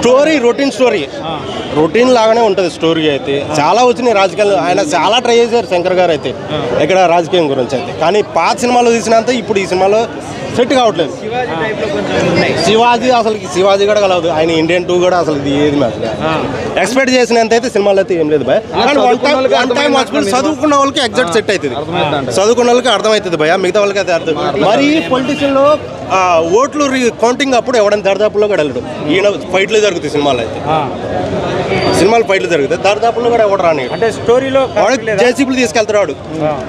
Story routine లాగానే ఉంటుంది story అయితే. చాలా వచ్చినాయి రాజకీయాలు, ఆయన చాలా ట్రై చేశారు శంకర్ గారు అయితే ఇక్కడ రాజకీయం గురించి అయితే. కానీ పాత సినిమాలో తీసినంత ఇప్పుడు ఈ సినిమాలో సెట్ కావట్లేదు. శివాజీ కూడా కలవదు, ఆయన ఇండియన్ 2 కూడా అసలు ఇది ఏది మ్యాచ్ ఎక్స్పెక్ట్ చేసినంత అయితే సినిమాలో అయితే ఏం లేదు భయ. కానీ వన్ టైం వాచ్ఫుల్ చదువుకున్న వాళ్ళకి ఎగ్జాక్ట్ సెట్ అవుతుంది, చదువుకున్న వాళ్ళకి అర్థమవుతుంది భయ, మిగతా వాళ్ళకి అయితే అర్థం. మరి పొలిటిషియన్లో ఓట్లు కౌంటింగ్ అప్పుడు ఎవడైనా దర్దాపుల్లో కూడా వెళ్ళడు. ఈయన ఫైట్లు జరుగుతాయి సినిమాలో అయితే, సినిమాలు ఫైట్లు జరుగుతాయి, దర్దాపుల్లో కూడా ఎవడు రాని అంటే స్టోరీలో జేసీబీలు తీసుకెళ్తాడు వాడు.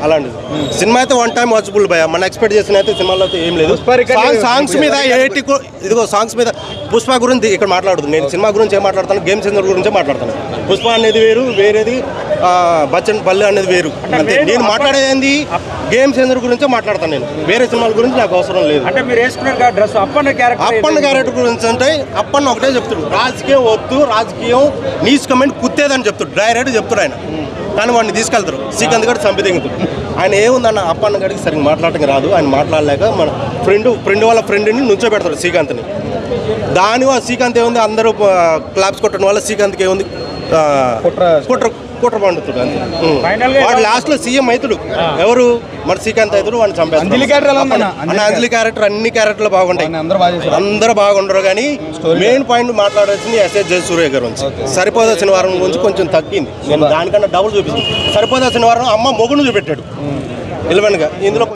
అలాంటిది సినిమా అయితే వన్ టైం వాచబుల్ భయ. మనం ఎక్స్పెక్ట్ చేసిన అయితే సినిమాలో అయితే ఏం లేదు. సాంగ్స్ మీద ఇదిగో సాంగ్స్ మీద పుష్ప గురించి ఇక్కడ మాట్లాడుతుంది. నేను సినిమా గురించి ఏం మాట్లాడతాను, గేమ్ చేంజర్ గురించే మాట్లాడతాను. పుష్ప అనేది వేరు, వేరేది బచ్చన్ పల్లె అనేది వేరు. అంతే నేను మాట్లాడేది గేమ్ చేంజర్ గురించే మాట్లాడతాను. నేను వేరే సినిమాల గురించి నాకు అవసరం లేదు. అంటే మీరు వేసుకున్న డ్రెస్ అప్పన్న క్యారెక్టర్ గురించి అంటే అప్పన్న ఒకటే చెప్తాడు, రాజకీయం వద్దు, రాజకీయం నీస్ కమెంట్ కుత్తేదని చెప్తాడు, డైరెక్ట్ చెప్తాడు ఆయన. కానీ వాడిని తీసుకెళ్తారు, శ్రీకాంత్ గారు చంపిదింగుతాడు. ఆయన ఏముందన్న అప్పన్న గారికి సరిగ్గా మాట్లాడటం రాదు, ఆయన మాట్లాడలేక మన ఫ్రెండ్ వాళ్ళ ఫ్రెండ్ని నుంచోబెడతాడు శ్రీకాంత్ని. దానివల్ల శ్రీకాంత్ ఏముంది, అందరూ క్లాప్స్ కొట్టడం వల్ల శ్రీకాంత్కి ఏముంది కుట్ర పండుతాడు. వాడు లాస్ట్ లో సీఎం అవుతాడు. ఎవరు మన శ్రీకాంత్ అవుతాడు, వాడిని చంపేస్తాడు. అంజలి క్యారెక్టర్ అన్ని క్యారెక్టర్లు బాగుంటాయి, అందరూ బాగుండరు. కానీ మెయిన్ పాయింట్ మాట్లాడాల్సింది ఎస్ఎస్ జయసూర్య గారు గురించి. సరిపోదా శనివారం గురించి కొంచెం తగ్గింది, నేను దానికన్నా డబుల్ చూపిస్తాను. సరిపోదా శనివారం అమ్మ మొగును చూపెట్టాడు 11గా. ఇందులో